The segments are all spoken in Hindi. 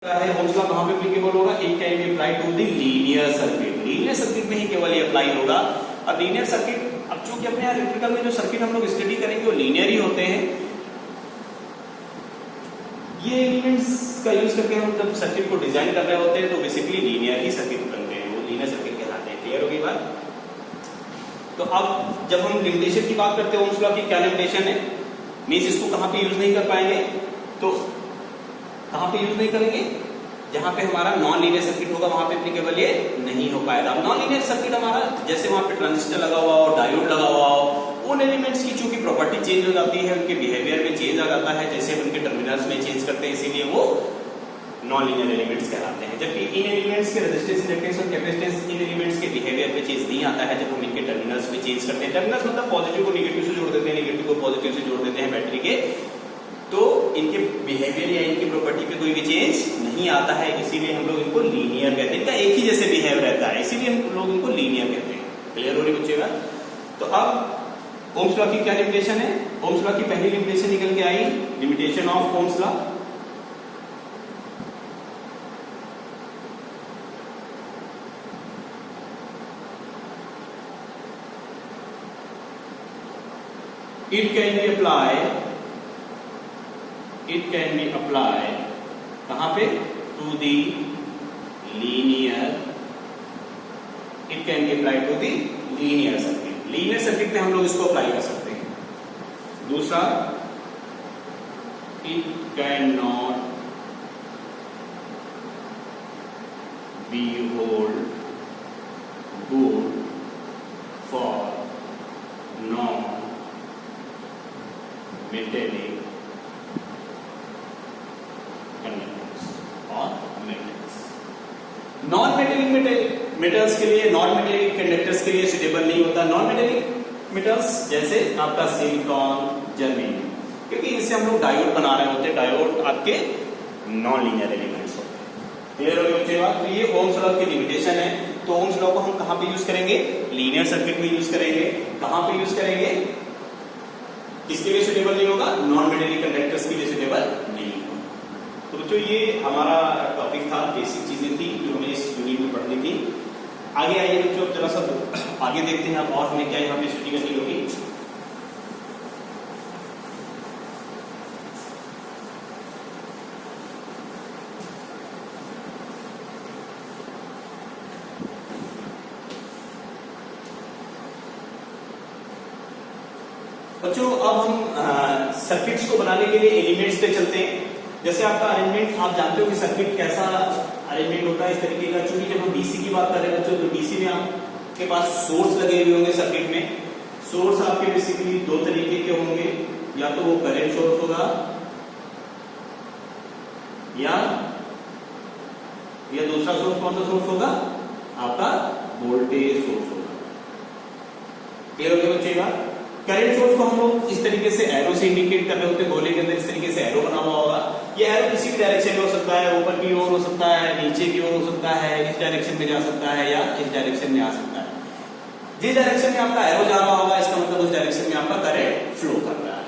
है ओम्स लॉ कहां पे एप्लीकेबल होगा? It can be applied to the linear circuit. Linear circuit में ही केवल ये अप्लाई होगा। अब लीनियर सर्किट, अब चूंकि अपने यहाँ इलेक्ट्रिकल में जो सर्किट हम लोग स्टडी करेंगे वो लीनियर ही होते हैं। ये एलिमेंट्स का यूज करके हम जब सर्किट को डिजाइन कर रहे होते हैं तो बेसिकली लीनियर ही सर्किट बनते हैं, वो लीनियर सर्किट कहलाते हैं। क्लियर होगी बात? तो अब जब हम लिमिटेशन की बात करते हैं ओम्स लॉ की, क्या लिमिटेशन है? मींस इसको कहां पे यूज नहीं कर पाएंगे? तो कहां पे यूज नहीं करेंगे? जहां पे हमारा नॉन लीनियर सर्किट होगा वहां पे एप्लीकेबल ये नहीं हो पाएगा। अब नॉन लीनियर सर्किट हमारा जैसे वहां पे ट्रांजिस्टर लगा हुआ हो, डायोड लगा हुआ हो, उन एलिमेंट्स की चूंकि प्रॉपर्टी चेंज हो जाती है, उनके बिहेवियर में चेंज आ जाता है, जैसे हम उनके टर्मिनल्स में चेंज करते हैं, इसीलिए वो नॉन लीनियर एलिमेंट्स कहलाते हैं। जबकि इन एलिमेंट्स के रेजिस्टेंस, इंडक्टेंस और कैपेसिटेंस इन एलिमेंट्स के बिहेवियर में चेंज नहीं आता है जब हम इनके टर्मिनल्स में चेंज करते हैं। टर्मिनल्स मतलब पॉजिटिव को नेगेटिव से जोड़ देते हैं, नेगेटिव को पॉजिटिव से जोड़ देते हैं बैटरी के, तो इनके बिहेवियर या इनकी प्रॉपर्टी पे कोई भी चेंज नहीं आता है, इसीलिए हम लोग इनको लीनियर कहते हैं। इनका एक ही जैसे बिहेव रहता है, इसीलिए हम लोग इनको लीनियर कहते हैं। क्लियर हो रही बच्चेगा? तो अब ओम्स लॉ की क्या लिमिटेशन है? ओम्स लॉ की पहली लिमिटेशन निकल के आई, limitation of Ohm's law. It can be applied, it can be applied कहां पे? to the linear, it can be applied to the linear circuit। linear circuit पे हम लोग इसको अप्लाई कर सकते हैं। दूसरा, it cannot be hold good for non metallic non metallic metals के लिए, नॉन मेटेलिक कंडक्टर्स के लिए सुटेबल नहीं होता। नॉन मेटेलिक मेटल्स जैसे आपका सिलिकॉन, जर्मेनियम, क्योंकि इनसे हम लोग डायोड बना रहे होते हैं। डायोड आपके नॉन लीनियर एलिमेंट्स होते हैं। क्लियर हो गई बात? तो ये ओम्स लॉ की लिमिटेशन है। तो ओम्स लॉ को हम कहां पे यूज करेंगे? लीनियर सर्किट में यूज करेंगे। कहां पे यूज करेंगे? किसके लिए सुटेबल नहीं होगा? नॉन मेटेलिक कंडक्टर्स के लिए सुटेबल नहीं होगा। तो बच्चों ये हमारा टॉपिक था, बेसिक चीजें थी जो हमें इस यूनिट में पढ़नी थी। आगे आइए बच्चों, जरा सा आगे देखते हैं अब और हमें क्या यहाँ पे स्टडी करनी होगी। बच्चों अब हम सर्किट्स को बनाने के लिए एलिमेंट्स पे चलते हैं। जैसे आपका अरेंजमेंट, आप जानते हो कि सर्किट कैसा अरेंजमेंट होता है इस तरीके का। चूंकि जब हम डीसी की बात कर रहे हैं बच्चों, तो डीसी में आपके पास सोर्स लगे हुए होंगे सर्किट में। सोर्स आपके बेसिकली दो तरीके के होंगे, या तो वो करंट सोर्स होगा या दूसरा सोर्स कौन सा सोर्स होगा? आपका वोल्टेज सोर्स होगा। क्लियर हो गया बच्चेगा? करंट सोर्स को हम लोग इस तरीके से एरो से इंडिकेट कर रहे होते हैं, गोले के अंदर इस तरीके से एरो बना हुआ होगा। ये एरो किसी भी डायरेक्शन में हो सकता है, ऊपर की ओर हो सकता है, नीचे की ओर हो सकता है, इस डायरेक्शन में जा सकता है या इस डायरेक्शन में आ सकता है। जिस डायरेक्शन में आपका एरो जा रहा होगा इसका मतलब उस डायरेक्शन में आपका करंट फ्लो कर रहा है।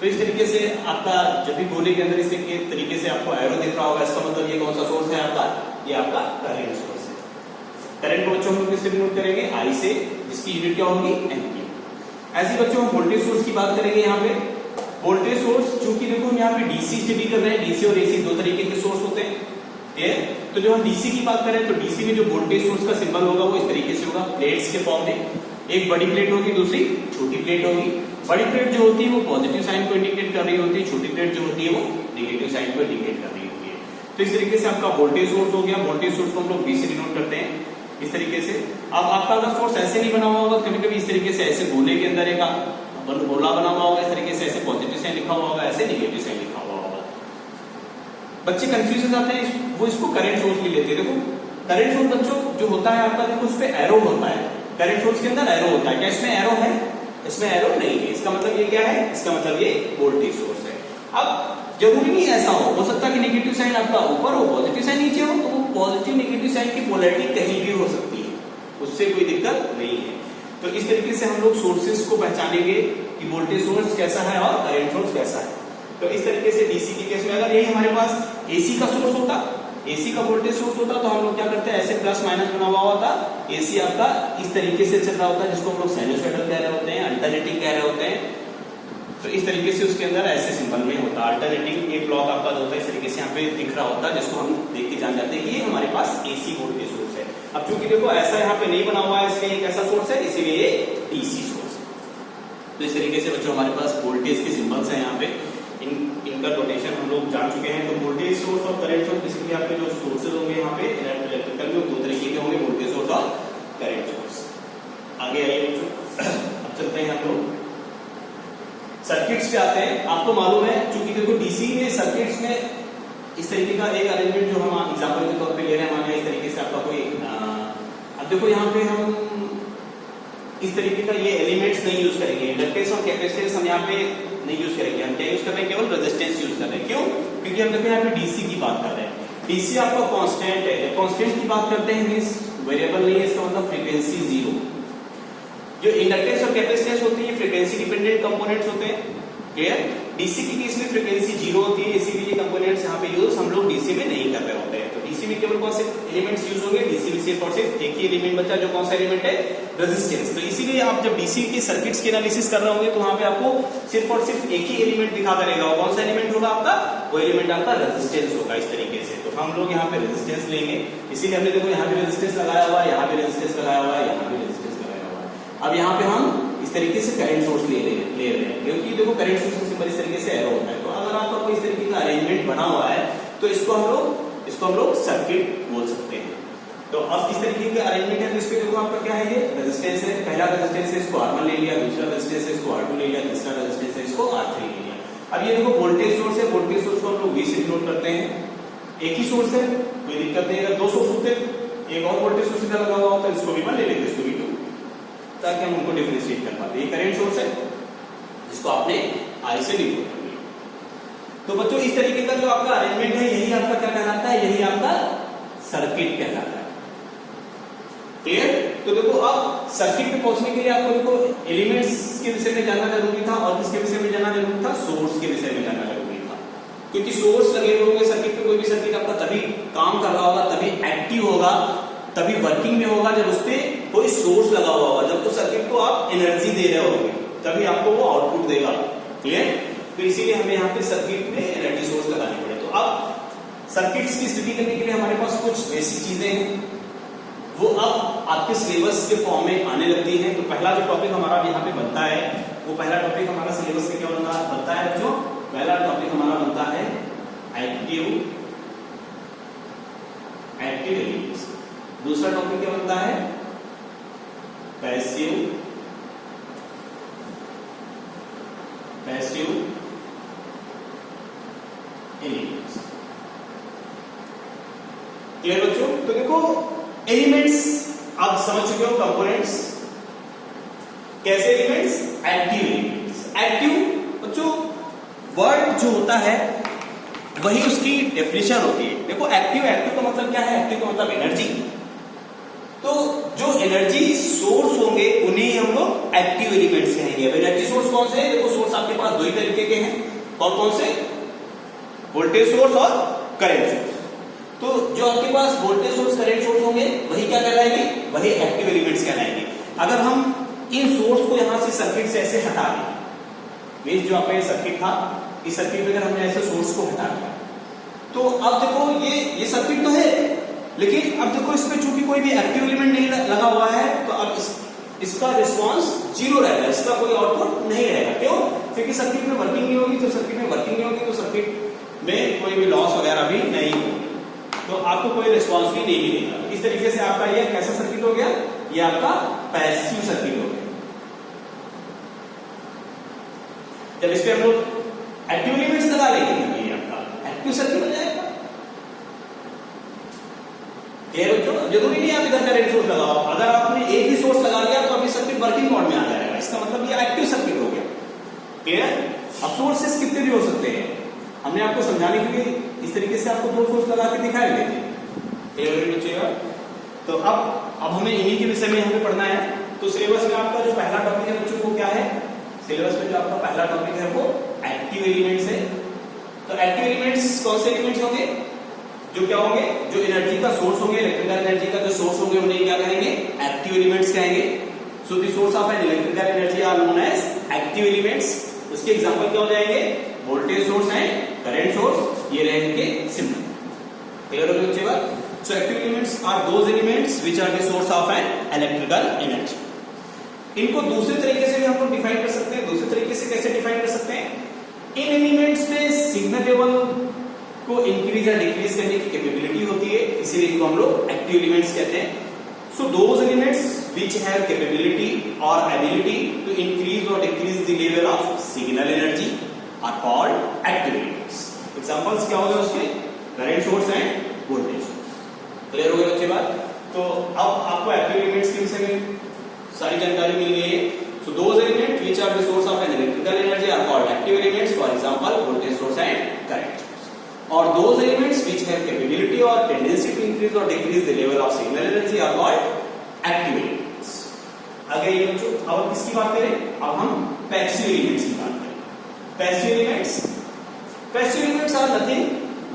तो इस तरीके से आपका जब भी गोले के अंदर इस तरीके से आपको एरो दिख रहा होगा, इसका मतलब ये कौन सा सोर्स है आपका? ये आपका करंट सोर्स है। करंट को बच्चों हम लोग किससे डिनोट करेंगे? आई से, जिसकी यूनिट क्या होगी? एम्पीयर। ऐसे बच्चों हम वोल्टेज सोर्स की बात करेंगे। यहाँ पे वोल्टेज सोर्स, चूंकि देखो हम यहाँ पे डीसी स्टडी कर रहे हैं, डीसी और एसी दो तरीके के सोर्स होते हैं। तो जब हम डीसी की बात करें तो डीसी में जो वोल्टेज सोर्स का सिंबल होगा वो इस तरीके से होगा, प्लेट्स के फॉर्म में। एक बड़ी प्लेट होगी, दूसरी छोटी प्लेट होगी। बड़ी प्लेट जो होती है वो पॉजिटिव साइन को इंडिकेट कर रही होती है, छोटी प्लेट जो होती है वो नेगेटिव साइन को इंडिकेट कर रही होती है। तो इस तरीके से आपका वोल्टेज सोर्स हो गया। वोल्टेज सोर्स को हम लोग V से डिनोट करते हैं इस तरीके से। अब आपका अगर सोर्स ऐसे नहीं बना हुआ होगा, कभी कभी इस तरीके से ऐसे गोले के अंदर एक गोला बना हुआ होगा, इस तरीके से ऐसे पॉजिटिव साइन लिखा हुआ होगा, ऐसे नेगेटिव साइन लिखा हुआ होगा। बच्चे कंफ्यूज हो जाते हैं, वो इसको करंट सोर्स भी लेते हैं। देखो करंट सोर्स बच्चों जो होता है आपका, देखो उस पे एरो होता है। करंट सोर्स के अंदर एरो होता है। क्या इसमें एरो है? इसमें एरो नहीं है। इसका मतलब ये क्या है? इसका मतलब ये वोल्टेज सोर्स है। अब जरूरी नहीं ऐसा हो सकता है कि नेगेटिव साइन आपका ऊपर हो, पॉजिटिव साइन नीचे हो, तो वो पॉजिटिव नेगेटिव साइन की पोलैरिटी कहीं भी हो सकती है, उससे कोई दिक्कत नहीं है। तो इस तरीके से हम लोग सोर्सेस को पहचानेंगे कि वोल्टेज सोर्स कैसा है और करंट सोर्स कैसा है। तो इस तरीके से डीसी के केस में अगर यही हमारे पास एसी का सोर्स होता, एसी का वोल्टेज सोर्स होता, तो हम लोग क्या करते हैं, ऐसे प्लस माइनस बना हुआ होता, एसी आपका इस तरीके से चल रहा होता है, जिसको हम लोग साइनोसॉइडल कह रहे होते हैं, अल्टरनेटिंग कह रहे होते हैं। तो इस तरीके से उसके अंदर ऐसे सिंबल में होता है अल्टरनेटिंग, एक ब्लॉक आपका जो होता है इस तरीके से यहाँ पे दिख रहा होता है, जिसको हम देख के जान जाते हैं कि ये हमारे पास एसी वोल्टेज सोर्स है। अब चूंकि देखो ऐसा यहाँ पे नहीं बना हुआ है, इसलिए एक ऐसा सोर्स है, इसीलिए ये डीसी सोर्स है। तो इस तरीके से बच्चों हमारे पास वोल्टेज के सिंबल्स हैं यहाँ पे, इनका नोटेशन हम लोग जान चुके हैं। तो वोल्टेज सोर्स और करंट सोर्स, इसलिए आपके जो सोर्सेज होंगे यहाँ पे इलेक्ट्रिकल में दो तरीके के होंगे, वोल्टेज सोर्स और करंट सोर्स। आगे आइए बच्चों, अब चलते हैं हम लोग सर्किट्स पे आते हैं। आपको मालूम है चूंकि देखो डीसी में सर्किट्स में इस तरीके का एक अरेंजमेंट जो हम एग्जांपल के तौर पे ले रहे हैं, मानिए इस तरीके से आपका कोई अब देखो यहाँ पे हम इस तरीके का ये एलिमेंट्स नहीं यूज करेंगे, इंडक्टेंस और कैपेसिटेंस हम यहाँ पे नहीं यूज करेंगे, हम क्या यूज कर रहे हैं, केवल रेजिस्टेंस यूज कर रहे हैं। क्यों? क्योंकि हम देखो यहाँ पे डीसी की बात कर रहे हैं, डीसी आपका कांस्टेंट है, कांस्टेंट की बात करते हैं मींस वेरिएबल नहीं है, इसका मतलब फ्रीक्वेंसी जीरो। जो इंडक्टेंस और कैपेसिटेंस होती है फ्रीक्वेंसी डिपेंडेंट कंपोनेंट्स होते हैं, क्लियर? डीसी की केस में फ्रीक्वेंसी जीरो होती है, इसीलिए ये कंपोनेंट्स यहाँ पे यूज हम लोग डीसी में नहीं कर रहे होते हैं। तो डीसी में केवल कौन से एलिमेंट्स यूज होंगे, डीसी में सिर्फ और सिर्फ एक ही एलिमेंट बचा, जो कौन सा एलिमेंट है, रेजिस्टेंस। तो इसीलिए आप जब डीसी के सर्किट्स की एनालिसिस कर रहे होंगे तो वहां पे आपको सिर्फ और सिर्फ एक ही एलिमेंट दिखा करेगा, कौन सा एलिमेंट होगा आपका, वो एलिमेंट आपका रेजिस्टेंस होगा इस तरीके से। तो हम लोग यहाँ पे रेजिस्टेंस लेंगे, इसीलिए हमने देखो यहाँ पे रेजिस्टेंस लगाया हुआ है, यहाँ पे रेजिस्टेंस लगाया हुआ है, यहाँ पे रेजिस्टेंस लगाया हुआ है। अब यहाँ पे हम इस तरीके से करंट सोर्स ले रहे हैं, क्योंकि देखो करंट सोर्स सिंबल इस तरीके से एरो होता है। तो अगर आपका कोई इस तरीके का अरेंजमेंट बना हुआ है तो इसको हम लोग सर्किट बोल सकते हैं। तो अब इस तरीके का अरेंजमेंट है, तो इसके देखो आपका क्या है, ये रेजिस्टेंस है, पहला रेजिस्टेंस है, इसको R1 ले लिया, दूसरा रेजिस्टेंस है, इसको R2 ले लिया, तीसरा रेजिस्टेंस है, इसको R3 ले लिया। अब ये देखो वोल्टेज सोर्स है, वोल्टेज सोर्स को हम लोग V से डिनोट करते हैं। एक ही सोर्स है, कोई दिक्कत नहीं। अगर दो सोर्स होते, एक और वोल्टेज सोर्स इधर लगा हुआ होता है, इसको V1 ले लेते, इसको V2, ताकि हम उनको डिफरेंशिएट कर पाते। ये करंट सोर्स है, जिसको आपने I से डिनोट कर लिया। तो बच्चों इस तरीके का जो आपका अरेंजमेंट है, यही आपका क्या कहलाता है, यही आपका सर्किट कहलाता है। क्लियर? तो देखो अब सर्किट पे पहुंचने के लिए आपको देखो एलिमेंट्स के विषय में जानना जरूरी था, और किसके विषय में जानना जरूरी था, सोर्स के विषय में जानना जरूरी था। क्योंकि सोर्स लगे हुए होंगे सर्किट पे, कोई भी सर्किट आपका तभी काम कर रहा होगा, तभी एक्टिव होगा, तभी वर्किंग में होगा जब उसपे कोई सोर्स लगा हुआ होगा, जब तो सर्किट को आप एनर्जी दे रहे होंगे, तभी आपको वो आउटपुट देगा। क्लियर? तो इसीलिए हमें यहाँ पे सर्किट में एनर्जी सोर्स लगाने पड़े। तो अब सर्किट्स की स्टडी करने के लिए हमारे पास कुछ बेसिक चीजें हैं, वो अब आपके सिलेबस के फॉर्म में आने लगती हैं। तो पहला जो टॉपिक हमारा यहाँ पे बनता है, वो पहला टॉपिक हमारा सिलेबस में क्या बनता है, जो पहला टॉपिक हमारा बनता है एक्टिव एलिमेंट्स। दूसरा टॉपिक क्या बनता है, पैसिव एलिमेंट्स। क्लियर बच्चों? तो देखो एलिमेंट्स आप समझ चुके हो, कंपोनेंट्स। कैसे एलिमेंट्स, एक्टिव एलिमेंट्स। एक्टिव बच्चों वर्ड जो होता है वही उसकी डेफिनेशन होती है। देखो एक्टिव का मतलब क्या है, एक्टिव का मतलब एनर्जी। तो जो एनर्जी सोर्स होंगे उन्हें हम लोग एक्टिव एलिमेंट्स कहेंगे। अब एनर्जी सोर्स कौन से हैं, देखो सोर्स आपके पास दो ही तरीके के हैं, कौन से, वोल्टेज सोर्स और करंट सोर्स। तो जो आपके पास वोल्टेज सोर्स करंट सोर्स होंगे वही क्या कहलाएंगे, वही एक्टिव एलिमेंट्स कहलाएंगे। अगर हम इन सोर्स को यहां से सर्किट से ऐसे हटा दें, मींस जो आपका ये सर्किट था, इस सर्किट में अगर हमने ऐसे सोर्स को हटा दिया, तो अब देखो ये सर्किट तो है, लेकिन अब देखो इसमें चूंकि कोई भी एक्टिव एलिमेंट नहीं लगा हुआ है, तो अब इसका रिस्पांस जीरो रहेगा, इसका कोई आउटपुट नहीं रहेगा। क्यों? क्योंकि सर्किट में वर्किंग नहीं होगी, तो सर्किट में वर्किंग नहीं होगी तो सर्किट में कोई भी लॉस वगैरह भी नहीं होगी, तो आपको कोई रिस्पांस भी नहीं मिलेगा। इस तरीके से आपका ये कैसा सर्किट हो गया, ये आपका पैसिव सर्किट हो गया। जब इस पे हम लोग एक्टिव एलिमेंट्स लगा लेंगे तो ये आपका एक्टिव सर्किट हो जाएगा। जरूरी नहीं आप इधर करंट सोर्स लगाओ, अगर आपने एक ही सोर्स लगा लिया तो अभी सर्किट वर्किंग मोड में आ जाएगा, इसका मतलब ये एक्टिव सर्किट हो गया। क्लियर? अब सोर्सेस कितने भी हो सकते हैं, हमने आपको समझाने के लिए इस तरीके से आपको दो सोर्स लगा के दिखाए थे। तो अब हमें इन्हीं के विषय में हमें पढ़ना है। तो सिलेबस में आपका जो पहला टॉपिक है बच्चों वो क्या है, सिलेबस में जो आपका पहला टॉपिक है वो एक्टिव एलिमेंट्स है। तो एक्टिव एलिमेंट्स कौन से एलिमेंट्स होंगे? जो क्या होंगे? जो एनर्जी का सोर्स होंगे, इलेक्ट्रिकल एनर्जी का जो सोर्स होंगे उन्हें क्या कहेंगे? एक्टिव एलिमेंट्स कहेंगे। So the source of an electrical energy are known as active elements. उसके एग्जांपल क्या हो जाएंगे? Voltage source and current source, ये रहेंगे सिंपल। क्लियर हो गया बच्चे बात? So active elements are those elements which are the source of an electrical energy. इनको दूसरे तरीके से भी हम लोग डिफाइन कर सकते हैं। दूसरे तरीके से कैसे डिफाइन कर सकते हैं? इन एलिमेंट्स में सिग्नल लेवल को इंक्रीज या डिक्रीज करने की कैपेबिलिटी होती है, इसीलिए इनको हम लोग एक्टिव एलिमेंट्स कहते हैं। So those elements which have capability और एबिलिटी टू इंक्रीज और decrease the level of signal energy are called active elements. Examples क्या हो गए उसके? Current source and voltage source. Clear हो गया बच्चे बात? तो अब आपको एक्टिव एलिमेंट्स के विषय में सारी जानकारी मिल गई है। So those elements which are the source of an electrical energy are called active elements. For example, voltage source and current source. Or those elements which have capability or tendency to increase or decrease the level of signal energy are called active elements. आगे ये बच्चों, अब किसकी बात करें? अब हम passive elements की बात करें। Passive elements, passive elements are nothing.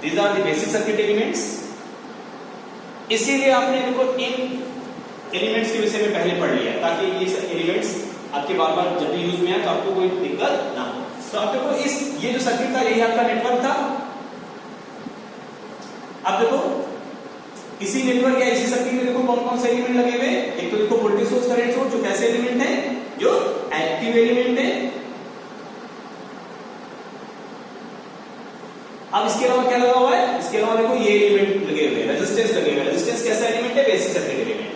These are the basic circuit elements. इसीलिए आपने इनको इन एलिमेंट्स के विषय में पहले पढ़ लिया ताकि ये एलिमेंट्स आपके बार बार जब भी यूज में आए तो आपको कोई दिक्कत ना हो। तो आप देखो ये जो सर्किट था यही आपका नेटवर्क था। अब देखो इसी नेटवर्क या इसी सर्किट में देखो कौन कौन से एलिमेंट लगे हुए? एक तो देखो वोल्टेज सोर्स, करंट सोर्स, जो कैसे एलिमेंट है? जो एक्टिव एलिमेंट है। अब इसके अलावा क्या लगा हुआ है? इसके अलावा देखो ये एलिमेंट लगे हुए हैं, रेजिस्टेंस लगे हुए हैं। रेजिस्टेंस कैसा एलिमेंट है? Basic circuit element.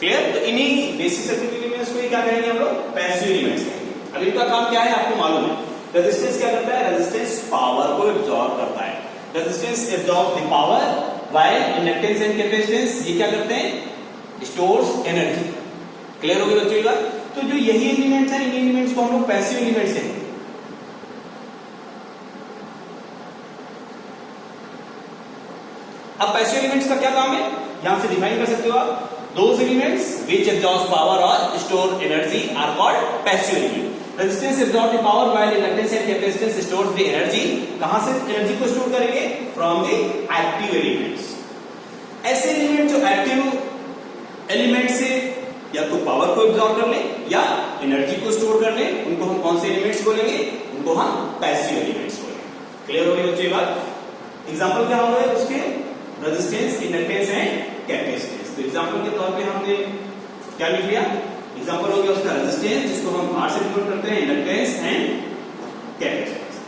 क्लियर? तो इन्हीं बेसिक सर्किट एलिमेंट्स को क्या कहेंगे हम लोग? पैसिव एलिमेंट्स कहेंगे। अब इनका काम क्या है आपको मालूम है। रेजिस्टेंस क्या करता है? रेजिस्टेंस पावर को एब्जॉर्ब करता है। Resistance absorb the power while inductance and capacitance ये क्या करते हैं? Stores energy. क्लियर हो गया बच्चों का? तो जो यही एलिमेंट्स हैं, इन एलिमेंट्स को हम लोग पैसिव एलिमेंट्स कहेंगे। अब पैसिव एलिमेंट्स का क्या काम है? यहां से डिफाइन कर सकते हो आप। Those elements which absorb power or store energy are called passive elements. Resistance absorbs the power while inductance and capacitance stores the energy. कहां से एनर्जी को स्टोर करेंगे? From the active elements. ऐसे एलिमेंट जो एक्टिव एलिमेंट से या तो पावर को एब्जॉर्ब कर ले या एनर्जी को स्टोर कर ले, उनको हम कौन से एलिमेंट्स बोलेंगे? उनको हम पैसिव एलिमेंट्स बोलेंगे। क्लियर हो गई बच्चे बात? एग्जांपल क्या हो गए उसके? Resistance, inductance and capacitance. तो एग्जांपल के तौर पे हमने क्या लिख लिया? एग्जांपल हो गया उसका रेजिस्टेंस, जिसको हम R से डिनोट करते हैं, inductance and capacitance.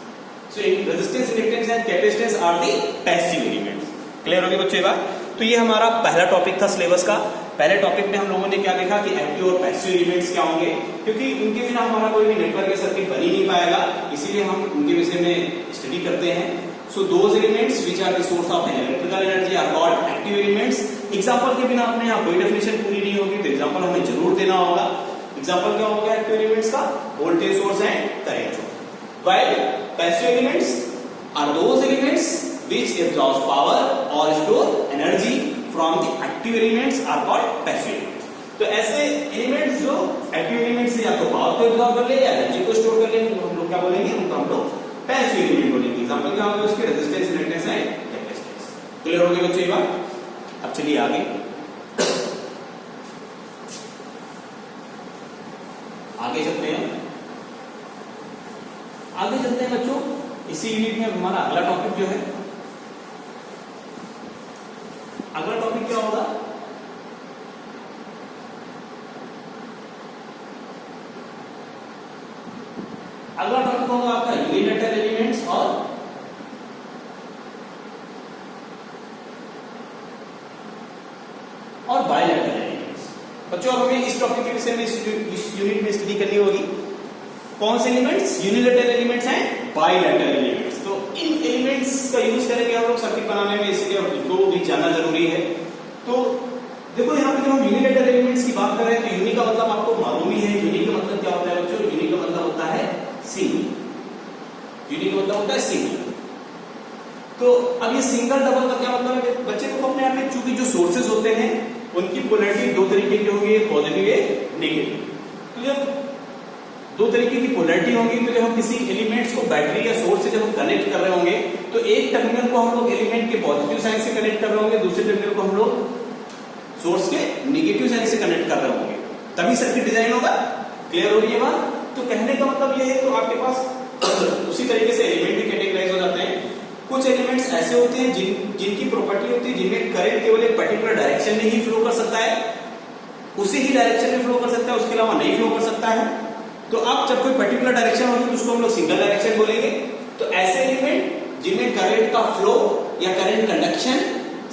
So resistance, inductance and capacitance are the passive elements. Clear हो गई बच्चों बात? तो ये हमारा पहला टॉपिक था सिलेबस का। पहले टॉपिक में हम लोगों ने क्या देखा कि एक्टिव और पैसिव एलिमेंट्स क्या होंगे, क्योंकि उनके बिना हमारा कोई भी नेटवर्क या सर्किट बन ही नहीं पाएगा, इसीलिए हम उनके विषय में स्टडी करते हैं। So those elements which are the source of an electrical energy are called active elements. Example के बिना अपने यहाँ कोई डेफिनेशन पूरी नहीं होगी, तो एग्जांपल हमें जरूर देना होगा। एग्जांपल क्या होगा एक्टिव एलिमेंट्स का? Voltage source and current source. While passive elements are those elements which absorb power or store energy from the active elements are called passive elements. तो ऐसे एलिमेंट्स जो एक्टिव एलिमेंट्स से या तो पावर को एब्जॉर्ब कर ले या एनर्जी को स्टोर कर ले, हम लोग क्या बोलेंगे? उनको हम लोग पैसिव एलिमेंट बोलेंगे। एग्जांपल क्या होगा उसके? Resistance, inductance and capacitance. Clear हो गया बच्चों ये बात? अब चलिए आगे चलते हैं। आगे चलते हैं बच्चों। इसी यूनिट में हमारा अगला टॉपिक जो है, अगला टॉपिक क्या होगा? अगला टॉपिक होगा आपका यूनिलेटरल एलिमेंट्स और बायलेटरल एलिमेंट्स। बच्चों अब हमें इस टॉपिक के विषय में इस यूनिट में स्टडी करनी होगी। कौन से elements? Unilateral elements and bilateral elements. तो इन एलिमेंट्स का यूज करेंगे हम लोग सर्किट बनाने में, इसलिए इसको भी जानना जरूरी है। तो देखो यहाँ पे जब हम यूनिलेटरल एलिमेंट्स की बात कर रहे हैं तो यूनि का मतलब आपको मालूम ही है। यूनि का मतलब क्या होता है बच्चों? यूनि का मतलब होता है सिंगल। यूनि का मतलब होता है सिंगल। तो अब ये सिंगल डबल का क्या मतलब है बच्चे? को अपने आप में चूंकि जो सोर्सेज होते हैं उनकी पोलैरिटी दो तरीके की होगी, पॉजिटिव या नेगेटिव। तो जब दो तरीके की पोलैरिटी होंगी। तो जब हम किसी एलिमेंट्स को बैटरी या सोर्स से जब हम कनेक्ट कर रहे होंगे तो एक टर्मिनल को हम लोग एलिमेंट के पॉजिटिव साइन से कनेक्ट कर रहे होंगे, दूसरे टर्मिनल को हम लोग सोर्स के नेगेटिव साइन से कनेक्ट कर रहे होंगे, तभी सर्किट डिजाइन होगा। क्लियर हो रही है बात? तो कहने का मतलब ये है, तो आपके पास उसी तरीके से एलिमेंट भी कैटेगराइज हो जाते हैं। कुछ एलिमेंट्स ऐसे होते हैं जिनकी प्रॉपर्टी होती है जिनमें करंट केवल एक पर्टिकुलर डायरेक्शन में ही फ्लो कर सकता है, उसी ही डायरेक्शन में फ्लो कर सकता है, उसके अलावा नहीं फ्लो कर सकता है। तो अब जब कोई पर्टिकुलर डायरेक्शन होगी तो उसको हम लोग सिंगल डायरेक्शन बोलेंगे। तो ऐसे एलिमेंट जिनमें करंट का फ्लो या करंट कंडक्शन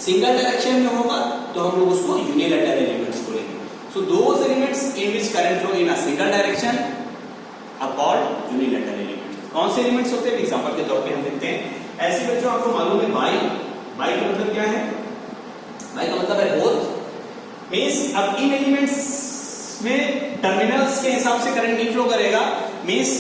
सिंगल डायरेक्शन में होगा तो हम लोग उसको यूनिलैटरल एलिमेंट्स बोलेंगे। So those elements in which current flow in a single direction are called unilateral elements. कौन से एलिमेंट्स होते हैं? एग्जांपल के तौर पे हम देखते हैं। ऐसे बच्चों आपको मालूम है बाई का मतलब क्या है? बाई का मतलब है बोथ। मींस अब इन एलिमेंट्स में टर्मिनल्स के हिसाब से करंट नहीं फ्लो करेगा, मींस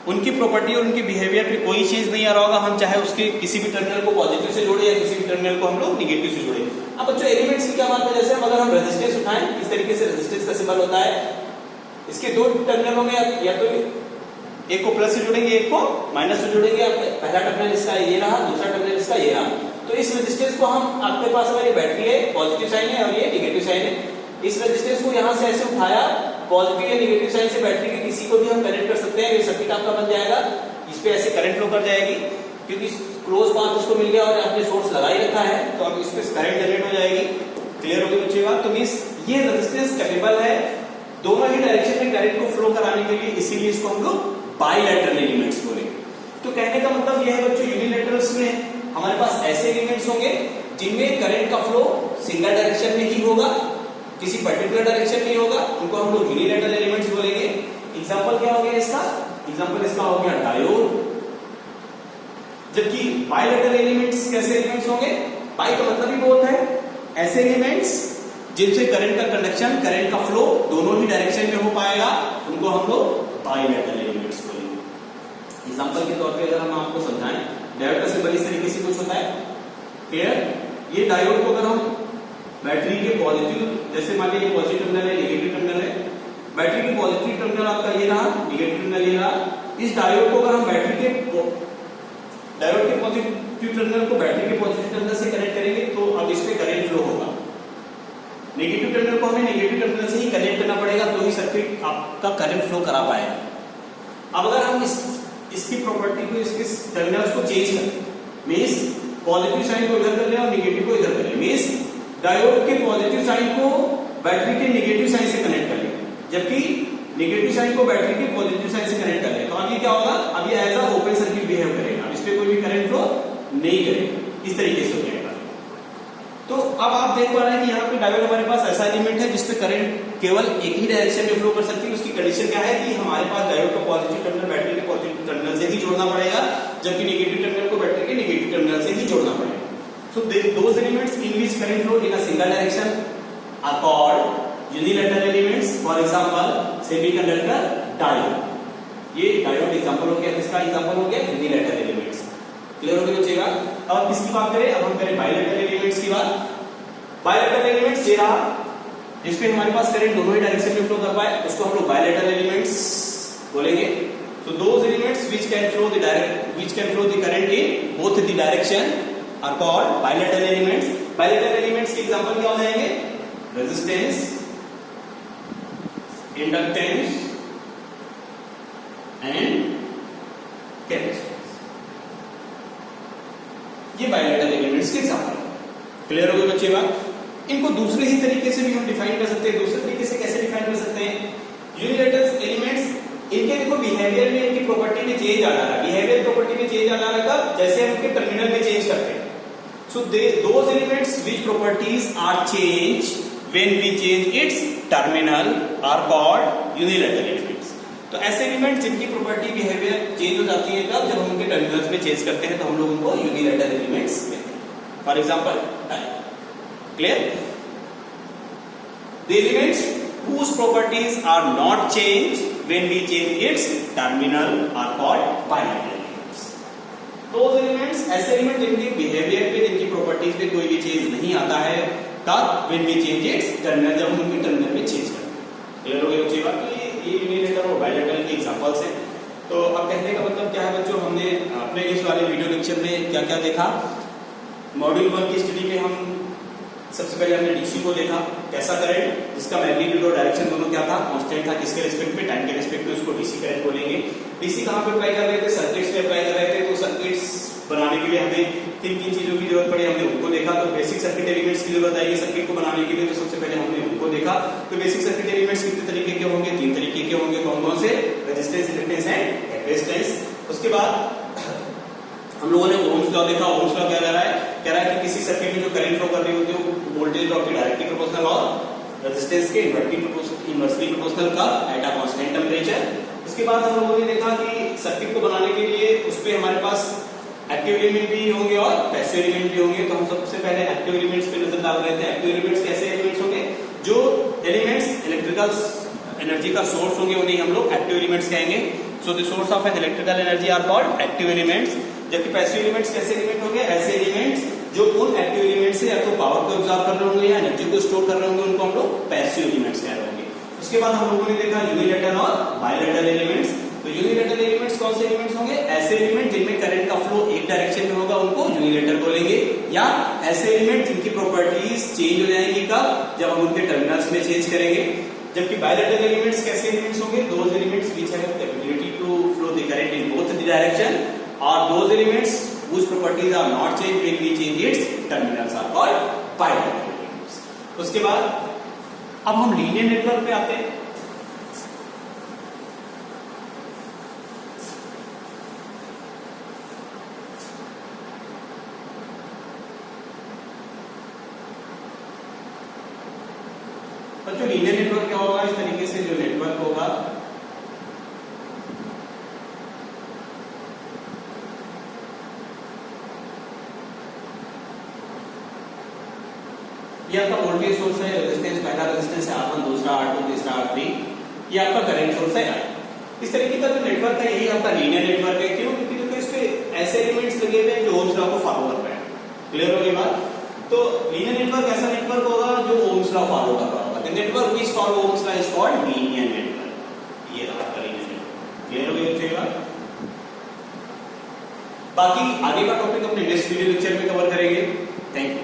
उनकी प्रॉपर्टी और उनके बिहेवियर पे कोई चेंज नहीं आ रहा होगा। हम चाहे उसके किसी भी टर्मिनल को पॉजिटिव से जोड़े या किसी भी टर्मिनल को हम लोग निगेटिव से जोड़े। अब बच्चों एलिमेंट्स की क्या बात है? जैसे अगर हम रेजिस्टेंस उठाएं, इस तरीके से रेजिस्टेंस का सिंबल होता है, इसके दो टर्मिनल होंगे, या तो एक को प्लस से जोड़ेंगे, एक को माइनस से जोड़ेंगे। पहला टर्मिनल इसका ये रहा, दूसरा टर्मिनल इसका ये रहा। तो इस रेजिस्टेंस को हम, आपके पास अगर ये बैटरी है, पॉजिटिव साइन है और ये निगेटिव साइन है, इस रेजिस्टेंस को यहां से ऐसे उठाया, पॉजिटिव या नेगेटिव साइन से बैटरी के किसी को भी हम कनेक्ट कर सकते हैं, ये सर्किट आपका बन जाएगा। इस पे ऐसे करंट फ्लो कर जाएगी क्योंकि क्लोज पाथ उसको मिल गया और आपने सोर्स लगा ही रखा है, तो अब इस पे करंट जनरेट हो जाएगी। क्लियर हो गई बच्चे बात? तो मींस ये रेजिस्टेंस कैपेबल है दोनों ही डायरेक्शन में करंट को फ्लो कराने के लिए, इसीलिए इसको हम लोग बाइलैटरल एलिमेंट्स बोलेंगे। तो कहने का मतलब यह है बच्चों, यूनिलैटरल्स में हमारे पास ऐसे एलिमेंट्स होंगे जिनमें करंट का फ्लो सिंगल डायरेक्शन में ही होगा, किसी पर्टिकुलर डायरेक्शन में होगा, उनको हम लोग यूनिलैटरल एलिमेंट्स बोलेंगे। एग्जांपल क्या हो गया इसका? एग्जांपल इसका हो गया डायोड। जबकि बाइलैटरल एलिमेंट्स कैसे एलिमेंट्स होंगे? बाई का मतलब ही बहुत है, ऐसे एलिमेंट्स जिनसे करंट का कंडक्शन, करंट का फ्लो दोनों ही डायरेक्शन में हो पाएगा, उनको हम लोग बाइलैटरल एलिमेंट्स बोलेंगे। एग्जांपल के तौर पे अगर हम आपको समझाएं, डायोड का सिंबल इस तरीके से कुछ होता है। क्लियर? ये डायोड को अगर हम बैटरी के पॉजिटिव, जैसे मान लीजिए पॉजिटिव टर्मिनल है, नेगेटिव टर्मिनल है, बैटरी के पॉजिटिव टर्मिनल आपका ये रहा, नेगेटिव टर्मिनल ये रहा। इस डायोड को अगर हम डायोड के पॉजिटिव टर्मिनल को बैटरी के पॉजिटिव टर्मिनल से कनेक्ट करेंगे तो अब इस पे करंट फ्लो होगा। नेगेटिव टर्मिनल को हमें नेगेटिव टर्मिनल से ही कनेक्ट करना पड़ेगा, तो ही सर्किट आपका करंट फ्लो करा पाएगा। अब अगर हम इसकी प्रॉपर्टी को, इसके टर्मिनल्स को चेंज करें, मींस पॉजिटिव साइन को इधर कर लें और नेगेटिव को इधर कर लें, मींस डायोड के पॉजिटिव साइन को बैटरी के नेगेटिव साइन से कनेक्ट कर लें, जबकि नेगेटिव साइन को बैटरी के पॉजिटिव साइन से कनेक्ट कर लें, तो अब ये क्या होगा? अब ये as a open circuit behave करेगा, इस पे कोई भी करंट फ्लो नहीं करेगा, इस तरीके से हो जाएगा। तो अब आप देख पा रहे हैं कि यहाँ पे डायोड हमारे पास ऐसा एलिमेंट है जिसपे करंट केवल एक ही डायरेक्शन में फ्लो कर सकती है। उसकी कंडीशन क्या है कि हमारे पास डायोड का पॉजिटिव टर्मिनल बैटरी के पॉजिटिव टर्मिनल से ही जोड़ना पड़ेगा, जबकि नेगेटिव टर्मिनल को बैटरी के नेगेटिव टर्मिनल से ही जोड़ना पड़ेगा। So those elements in which current flow in a single direction are called unilateral elements. For example, semiconductor diode. ये डायोड एग्जांपल हो गया, किसका एग्जांपल हो गया? Unilateral elements. क्लियर हो गई बच्चेगा? अब किसकी बात करें? अब हम करें बाइलैटरल एलिमेंट्स की बात। बाइलैटरल एलिमेंट्स ये रहा, जिसपे हमारे पास करंट दोनों ही डायरेक्शन में फ्लो कर पाए, उसको हम लोग बाइलैटरल एलिमेंट्स बोलेंगे। So those elements which can flow the current in both the direction are called bilateral elements. Bilateral elements के एग्जांपल क्या हो जाएंगे? रेजिस्टेंस, इंडक्टेंस एंड कैपेसिटेंस, ये बाइलैटरल एलिमेंट्स के एग्जांपल। क्लियर हो गए बच्चे बात? इनको दूसरे ही तरीके से भी हम डिफाइन कर सकते हैं। दूसरे तरीके से कैसे डिफाइन कर सकते हैं? यूनिलैटरल एलिमेंट्स, इनके देखो बिहेवियर में, इनकी प्रॉपर्टी में चेंज आ रहा है। बिहेवियर प्रॉपर्टी में चेंज आ रहा है कब? जैसे हम इनके टर्मिनल में चेंज करते हैं। So those elements which properties are changed when we change its terminal are called unilateral elements. तो ऐसे एलिमेंट जिनकी प्रॉपर्टी बिहेवियर चेंज हो जाती है तब जब हम उनके टर्मिनल्स में चेंज करते हैं तो हम लोग उनको यूनिलैटरल एलिमेंट्स कहते हैं। For example diode. Clear? The elements whose properties are not changed when we change its terminal are called bilateral. Those elements, ऐसे एलिमेंट जिनके बिहेवियर पे, जिनकी प्रॉपर्टीज पे कोई भी चेंज नहीं आता है, कब? When we change its terminal, जब हम उनके टर्मिनल में चेंज करते हैं। क्लियर हो गया बच्चे बात? ये यूनिलेटरल और बायलैटरल के एग्जांपल्स हैं। तो अब कहने का मतलब क्या है बच्चों, हमने अपने इस वाले वीडियो लेक्चर में क्या क्या देखा। मॉड्यूल 1 की स्टडी में हम सबसे पहले हमने डीसी को देखा, कैसा करंट जिसका मैग्नीट्यूड और डायरेक्शन दोनों क्या था, कांस्टेंट था, किसके रिस्पेक्ट में, टाइम के रिस्पेक्ट में, उसको डीसी करंट बोलेंगे। डीसी कहां पे अप्लाई कर रहे थे, सर्किट्स में अप्लाई कर रहे थे। तो सर्किट्स बनाने के लिए हमें किन किन चीजों की जरूरत पड़ी, हमने उनको देखा। तो बेसिक सर्किट एलिमेंट्स की जरूरत आएगी सर्किट को बनाने के लिए, तो सबसे पहले हमने उनको देखा। तो बेसिक सर्किट एलिमेंट्स कितने तरीके के होंगे, 3 तरीके के होंगे। कौन कौन से, रेजिस्टेंस, इंडक्टेंस एंड कैपेसिटेंस। उसके बाद हम लोगों ने ओम्स लॉ देखा। ओम्स लॉ क्या कह रहा है, कह रहा है कि किसी सर्किट में जो करंट फ्लो कर रही होती है वो वोल्टेज ड्रॉप के डायरेक्टली प्रोपोर्शनल और रेजिस्टेंस के इनवर्सली प्रोपोर्शनल का एट अ कांस्टेंट टेंपरेचर। उसके बाद हम लोगों ने देखा कि सर्किट को बनाने के लिए उस पे हमारे पास एक्टिव एलिमेंट भी होंगे और पैसिव एलिमेंट भी होंगे। तो हम सबसे पहले एक्टिव एलिमेंट्स पे नजर डाल रहे थे। एक्टिव एलिमेंट्स कैसे एलिमेंट्स होंगे, जो एलिमेंट्स इलेक्ट्रिकल एनर्जी का सोर्स होंगे उन्हें हम लोग एक्टिव एलिमेंट्स कहेंगे। So the source of an electrical energy are called active elements. जबकि पैसिव एलिमेंट्स कैसे एलिमेंट होंगे, ऐसे एलिमेंट्स जो उन एक्टिव एलिमेंट्स से या तो पावर को एब्जॉर्ब कर रहे होंगे या एनर्जी को स्टोर कर रहे होंगे, उनको हम लोग पैसिव एलिमेंट्स कह रहे होंगे। उसके बाद हम लोगों ने देखा यूनिलेटरल और बायलैटरल एलिमेंट्स। तो यूनिलेटरल एलिमेंट्स कौन से एलिमेंट्स होंगे, ऐसे एलिमेंट जिनमें करंट का फ्लो एक डायरेक्शन में होगा उनको यूनिलेटरल बोलेंगे। या ऐसे एलिमेंट जिनकी प्रॉपर्टीज चेंज हो जाएंगी कब, जब हम उनके टर्मिनल्स में चेंज करेंगे। जबकि बायलैटरल एलिमेंट्स कैसे एलिमेंट्स होंगे, those elements which have capability to flow the current in both the direction और those elements whose properties are not changed when we change its terminals are called bilateral elements। उसके बाद अब हम लीनियर नेटवर्क पे आते हैं। बच्चों लीनियर नेटवर्क क्या होगा, इस तरीके से जो नेटवर्क होगा ये आपका वोल्टेज सोर्स है, रेजिस्टेंस, पहला रेजिस्टेंस है R1, दूसरा R2, तीसरा R3, ये आपका करंट सोर्स है। इस तरीके का जो नेटवर्क है यही आपका लीनियर नेटवर्क है। क्यों, क्योंकि देखो इस पे ऐसे एलिमेंट्स लगे हुए हैं जो ओम्स लॉ को फॉलो कर रहे हैं। क्लियर हो गई बात। तो लीनियर नेटवर्क ऐसा नेटवर्क होगा जो ओम्स लॉ फॉलो कर रहा होगा। The network which follow Ohm's law is called linear network. ये रहा आपका लीनियर नेटवर्क। क्लियर हो गई ये बात। बाकी आगे का टॉपिक अपने नेक्स्ट वीडियो लेक्चर में कवर करेंगे। Thank you.